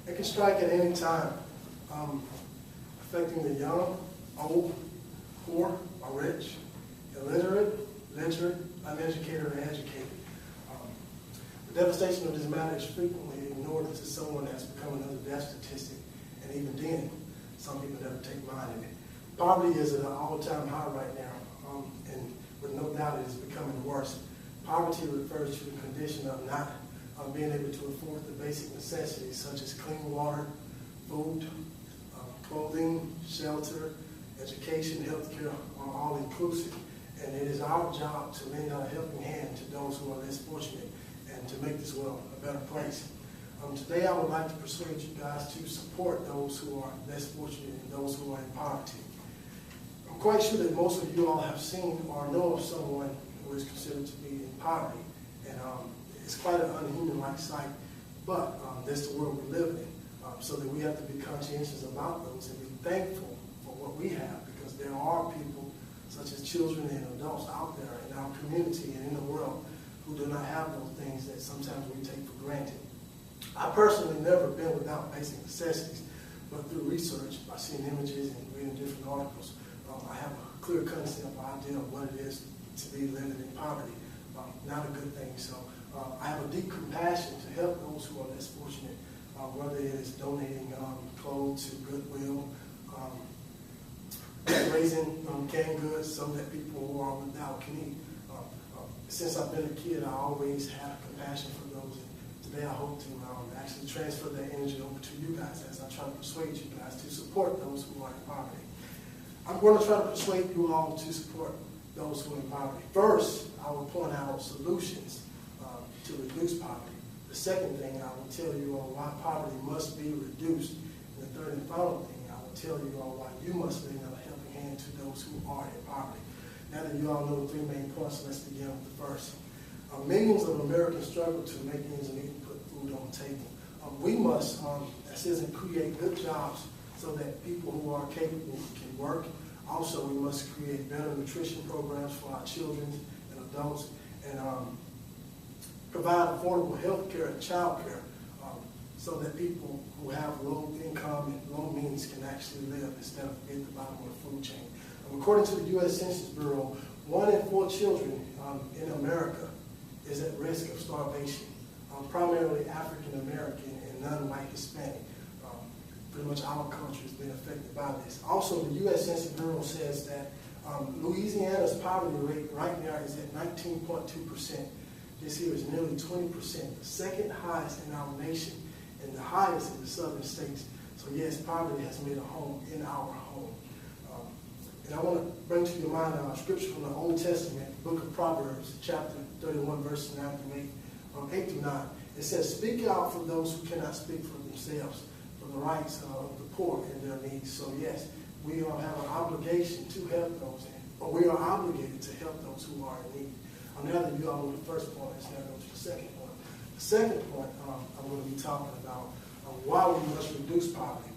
It can strike at any time, affecting the young, old, poor, or rich, illiterate, literate, uneducated, or educated. The devastation of this matter is frequently ignored until someone has become another death statistic, and even then, some people never take mind of it. Poverty is at an all-time high right now, and with no doubt it is becoming worse. Poverty refers to the condition of not being able to afford the basic necessities such as clean water, food, clothing, shelter, education, healthcare are all inclusive. And it is our job to lend a helping hand to those who are less fortunate and to make this world a better place. Today I would like to persuade you guys to support those who are less fortunate and those who are in poverty. I'm quite sure that most of you all have seen or know of someone who is considered to be in poverty. And it's quite an unhuman-like sight, but that's the world we live in. So that we have to be conscientious about those and be thankful for what we have, because there are people such as children and adults out there in our community and in the world who do not have those things that sometimes we take for granted. I personally never been without basic necessities, but through research, by seeing images and reading different articles, I have a clear concept or idea of what it is to be living in poverty. Not a good thing. So I have a deep compassion to help those who are less fortunate, whether it is donating clothes to Goodwill, raising canned goods so that people who are without can eat. Since I've been a kid, I always had compassion for those. And today I hope to actually transfer that energy over to you guys as I try to persuade you guys to support those who are in poverty. I'm going to try to persuade you all to support those who are in poverty. First, I will point out solutions to reduce poverty. The second thing, I will tell you all why poverty must be reduced. And the third and final thing, I will tell you all why you must lend a helping hand to those who are in poverty. Now that you all know the three main points, let's begin with the first. Millions of Americans struggle to make ends meet and put food on the table. We must, that says, create good jobs so that people who are capable can work. Also, we must create better nutrition programs for our children and adults, and provide affordable health care and child care so that people who have low income and low means can actually live instead of being at the bottom of the food chain. According to the U.S. Census Bureau, 1 in 4 children in America is at risk of starvation, primarily African American and non-white Hispanic. Pretty much our culture has been affected by this. Also, the U.S. Census Bureau says that Louisiana's poverty rate right now is at 19.2%. This year is nearly 20%, the second highest in our nation and the highest in the southern states. So yes, poverty has made a home in our home. And I want to bring to your mind a scripture from the Old Testament, book of Proverbs, chapter 31, verses 9 through 8 through 9. It says, "Speak out for those who cannot speak for themselves, for the rights of the poor and their needs." So yes, we have an obligation to help those, or we are obligated to help those who are in need. Now that you all know the first point, let's now go to the second point. The second point I'm going to be talking about why we must reduce poverty.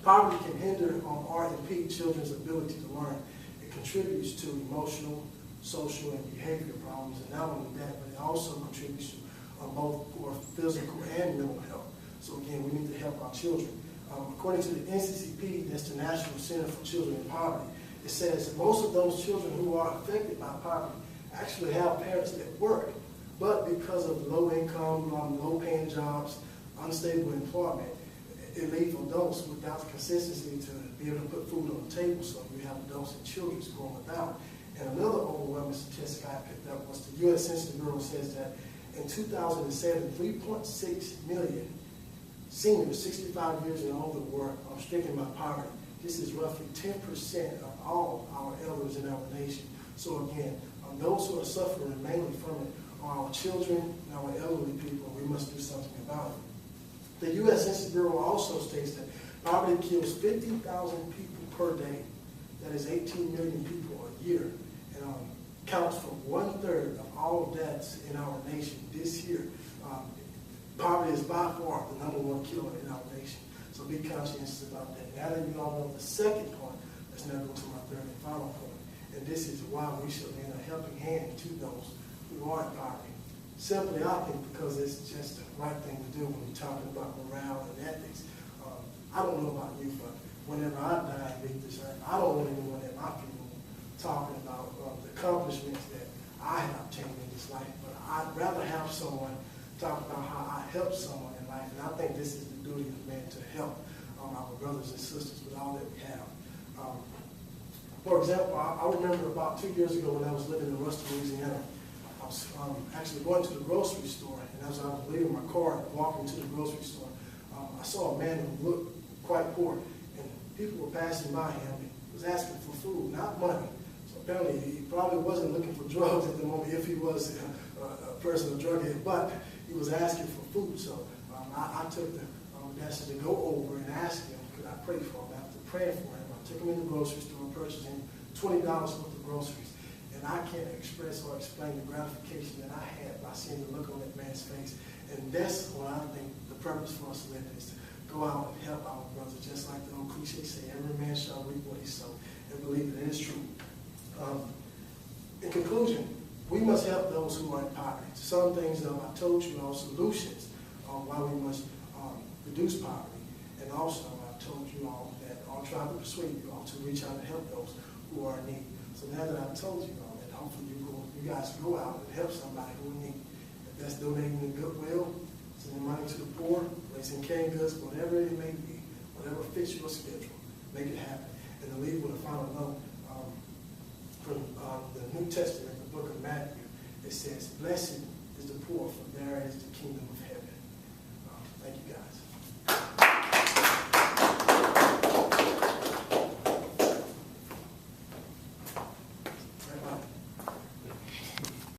Poverty can hinder or impede children's ability to learn. It contributes to emotional, social, and behavioral problems, and not only that, but it also contributes to both poor physical and mental health. So again, we need to help our children. According to the NCCP, that's the National Center for Children in Poverty, it says that most of those children who are affected by poverty actually have parents that work, but because of low income, low paying jobs, unstable employment, it leaves adults without consistency to be able to put food on the table. So you have adults and children going without. And another overwhelming statistic I picked up was the U.S. Census Bureau says that in 2007, 3.6 million seniors 65 years and older were stricken by poverty. This is roughly 10% of all our elders in our nation. So again, those who are suffering mainly from it are our children and our elderly people. We must do something about it. The U.S. Census Bureau also states that poverty kills 50,000 people per day. That is 18 million people a year, and counts for 1/3 of all deaths in our nation this year. Poverty is by far the #1 killer in our nation. So be conscientious about that. Now that you all know the second point, let's now go to my third and final point. And this is why we should lend a helping hand to those who are in poverty. Simply, I think, because it's just the right thing to do when you're talking about morale and ethics. I don't know about you, but whenever I die and leave this earth, I don't want anyone at my funeral talking about the accomplishments that I have obtained in this life, but I'd rather have someone talk about how I helped someone in life, and I think this is the duty of man, to help our brothers and sisters with all that we have. For example, I remember about 2 years ago when I was living in Ruston, Louisiana. I was actually going to the grocery store, and as I was leaving my car and walking to the grocery store, I saw a man who looked quite poor, and people were passing by him and he was asking for food, not money. So apparently he probably wasn't looking for drugs at the moment if he was a person, a drug addict, but he was asking for food. So I took the audacity to go over and ask him, could I pray for him? After praying for him, I took him in the grocery store, purchased him $20 worth of groceries. And I can't express or explain the gratification that I had by seeing the look on that man's face. And that's what I think the purpose for us living is, to go out and help our brothers, just like the old cliche say, every man shall reap what he sowed, and believe that it is true. In conclusion, we must help those who are in poverty. Some things that I told you are solutions on why we must reduce poverty. And also, I told you all that I'll try to persuade you all to reach out and help those who are in need. So now that I've told you all that, hopefully you guys go out and help somebody who in need. If that's donating to Goodwill, sending money to the poor, raising canned goods, whatever it may be, whatever fits your schedule, make it happen. And to leave with a final note from the New Testament, the book of Matthew, it says, "Blessed is the poor, for there is the kingdom of heaven." Thank you, guys.